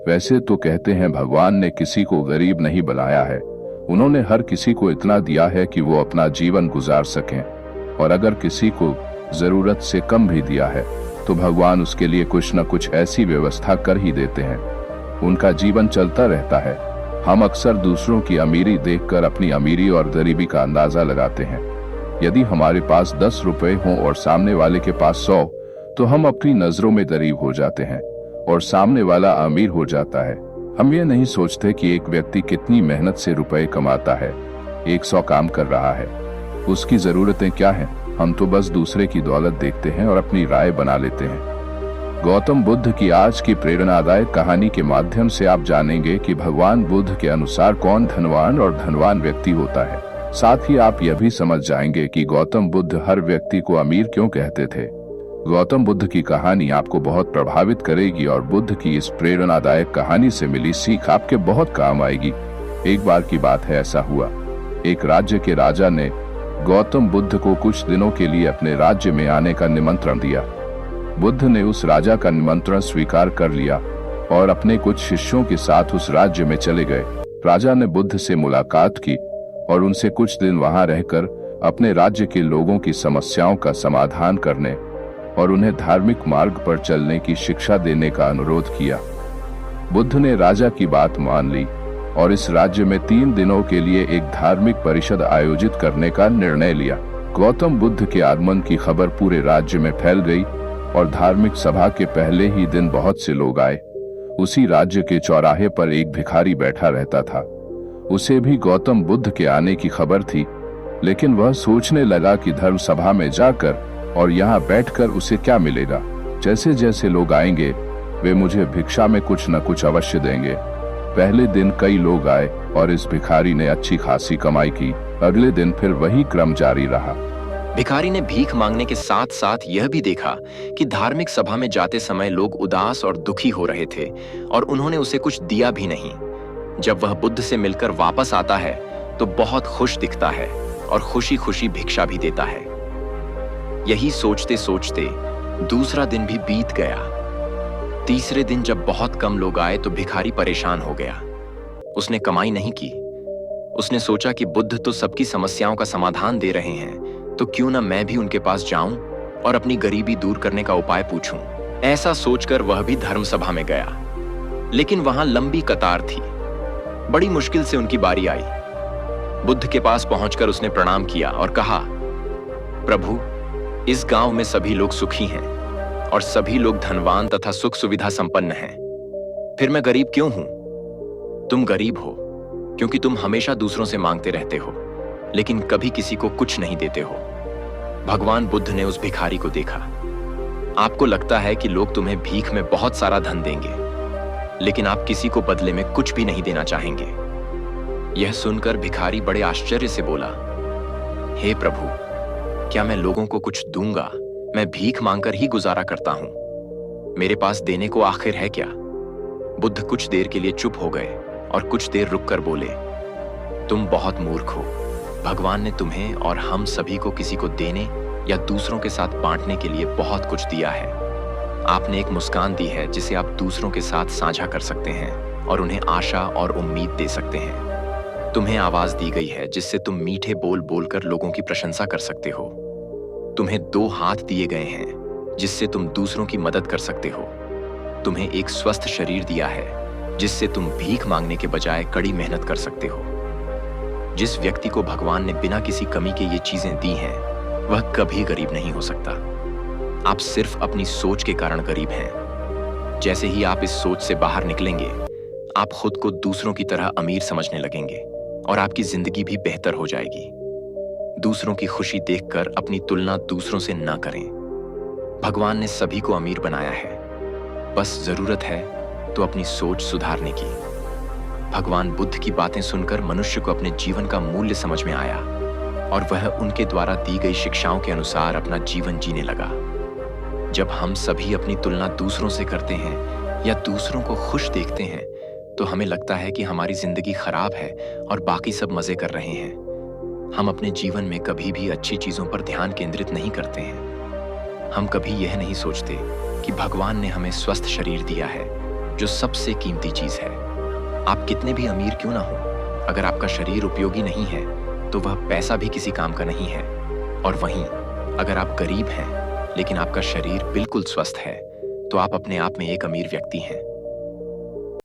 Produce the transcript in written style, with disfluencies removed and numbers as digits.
वैसे तो कहते हैं भगवान ने किसी को गरीब नहीं बनाया है, उन्होंने हर किसी को इतना दिया है कि वो अपना जीवन गुजार सकें, और अगर किसी को जरूरत से कम भी दिया है तो भगवान उसके लिए कुछ न कुछ ऐसी व्यवस्था कर ही देते हैं, उनका जीवन चलता रहता है। हम अक्सर दूसरों की अमीरी देखकर अपनी अमीरी और गरीबी का अंदाजा लगाते हैं। यदि हमारे पास 10 रुपए हों और सामने वाले के पास 100, तो हम अपनी नजरों में गरीब हो जाते हैं और सामने वाला अमीर हो जाता है। हम ये नहीं सोचते कि एक व्यक्ति कितनी मेहनत से रुपए कमाता है, 100 काम कर रहा है, उसकी जरूरतें क्या हैं। हम तो बस दूसरे की दौलत देखते हैं और अपनी राय बना लेते हैं। गौतम बुद्ध की आज की प्रेरणादायक कहानी के माध्यम से आप जानेंगे कि भगवान बुद्ध के अनुसार कौन धनवान और धनवान व्यक्ति होता है। साथ ही आप यह भी समझ जाएंगे कि गौतम बुद्ध हर व्यक्ति को अमीर क्यों कहते थे। गौतम बुद्ध की कहानी आपको बहुत प्रभावित करेगी और बुद्ध की इस प्रेरणादायक कहानी से मिली सीख आपके बहुत काम आएगी। एक बार की बात है, ऐसा हुआ, एक राज्य के राजा ने गौतम बुद्ध को कुछ दिनों के लिए अपने राज्य में आने का निमंत्रण दिया। बुद्ध ने उस राजा का निमंत्रण स्वीकार कर लिया और अपने कुछ शिष्यों के साथ उस राज्य में चले गए। राजा ने बुद्ध से मुलाकात की और उनसे कुछ दिन वहां रहकर अपने राज्य के लोगों की समस्याओं का समाधान करने और उन्हें धार्मिक मार्ग पर चलने की शिक्षा देने का अनुरोध किया। बुद्ध ने राजा की बात मान ली और इस राज्य में 3 दिनों के लिए एक धार्मिक परिषद आयोजित करने का निर्णय लिया। गौतम बुद्ध के आगमन की खबर पूरे राज्य में फैल गई और धार्मिक सभा के पहले ही दिन बहुत से लोग आए। उसी राज्य के चौराहे पर एक भिखारी बैठा रहता था। उसे भी गौतम बुद्ध के आने की खबर थी, लेकिन वह सोचने लगा कि धर्म सभा में जाकर और यहाँ बैठकर उसे क्या मिलेगा। जैसे जैसे लोग आएंगे वे मुझे भिक्षा में कुछ न कुछ अवश्य देंगे। पहले दिन कई लोग आए और इस भिखारी ने अच्छी खासी कमाई की। अगले दिन फिर वही क्रम जारी रहा। भिखारी ने भीख मांगने के साथ साथ यह भी देखा कि धार्मिक सभा में जाते समय लोग उदास और दुखी हो रहे थे और उन्होंने उसे कुछ दिया भी नहीं। जब वह बुद्ध से मिलकर वापस आता है तो बहुत खुश दिखता है और खुशी खुशी भिक्षा भी देता है। यही सोचते सोचते दूसरा दिन भी बीत गया। तीसरे दिन जब बहुत कम लोग आए तो भिखारी परेशान हो गया। उसने कमाई नहीं की। उसने सोचा कि बुद्ध तो सबकी समस्याओं का समाधान दे रहे हैं, तो क्यों ना मैं भी उनके पास जाऊं और अपनी गरीबी दूर करने का उपाय पूछूं। ऐसा सोचकर वह भी धर्म सभा में गया, लेकिन वहां लंबी कतार थी। बड़ी मुश्किल से उनकी बारी आई। बुद्ध के पास पहुंचकर उसने प्रणाम किया और कहा, प्रभु, इस गांव में सभी लोग सुखी हैं और सभी लोग धनवान तथा सुख सुविधा संपन्न हैं। फिर मैं गरीब क्यों हूं? तुम गरीब हो क्योंकि तुम हमेशा दूसरों से मांगते रहते हो, लेकिन कभी किसी को कुछ नहीं देते हो। भगवान बुद्ध ने उस भिखारी को देखा। आपको लगता है कि लोग तुम्हें भीख में बहुत सारा धन देंगे, लेकिन आप किसी को बदले में कुछ भी नहीं देना चाहेंगे। यह सुनकर भिखारी बड़े आश्चर्य से बोला, हे प्रभु, क्या मैं लोगों को कुछ दूंगा? मैं भीख मांगकर ही गुजारा करता हूं। मेरे पास देने को आखिर है क्या? बुद्ध कुछ देर के लिए चुप हो गए और कुछ देर रुककर बोले, तुम बहुत मूर्ख हो। भगवान ने तुम्हें और हम सभी को किसी को देने या दूसरों के साथ बांटने के लिए बहुत कुछ दिया है। आपने एक मुस्कान दी है जिसे आप दूसरों के साथ साझा कर सकते हैं और उन्हें आशा और उम्मीद दे सकते हैं। तुम्हें आवाज दी गई है जिससे तुम मीठे बोल बोलकर लोगों की प्रशंसा कर सकते हो। तुम्हें 2 हाथ दिए गए हैं जिससे तुम दूसरों की मदद कर सकते हो। तुम्हें एक स्वस्थ शरीर दिया है जिससे तुम भीख मांगने के बजाय कड़ी मेहनत कर सकते हो। जिस व्यक्ति को भगवान ने बिना किसी कमी के ये चीजें दी हैं, वह कभी गरीब नहीं हो सकता। आप सिर्फ अपनी सोच के कारण गरीब हैं। जैसे ही आप इस सोच से बाहर निकलेंगे, आप खुद को दूसरों की तरह अमीर समझने लगेंगे और आपकी जिंदगी भी बेहतर हो जाएगी। दूसरों की खुशी देखकर अपनी तुलना दूसरों से ना करें। भगवान ने सभी को अमीर बनाया है, बस जरूरत है तो अपनी सोच सुधारने की। भगवान बुद्ध की बातें सुनकर मनुष्य को अपने जीवन का मूल्य समझ में आया और वह उनके द्वारा दी गई शिक्षाओं के अनुसार अपना जीवन जीने लगा। जब हम सभी अपनी तुलना दूसरों से करते हैं या दूसरों को खुश देखते हैं, तो हमें लगता है कि हमारी जिंदगी खराब है और बाकी सब मजे कर रहे हैं। हम अपने जीवन में कभी भी अच्छी चीजों पर ध्यान केंद्रित नहीं करते हैं। हम कभी यह नहीं सोचते कि भगवान ने हमें स्वस्थ शरीर दिया है, जो सबसे कीमती चीज है। आप कितने भी अमीर क्यों ना हो, अगर आपका शरीर उपयोगी नहीं है तो वह पैसा भी किसी काम का नहीं है। और वहीं अगर आप गरीब हैं लेकिन आपका शरीर बिल्कुल स्वस्थ है तो आप अपने आप में एक अमीर व्यक्ति हैं।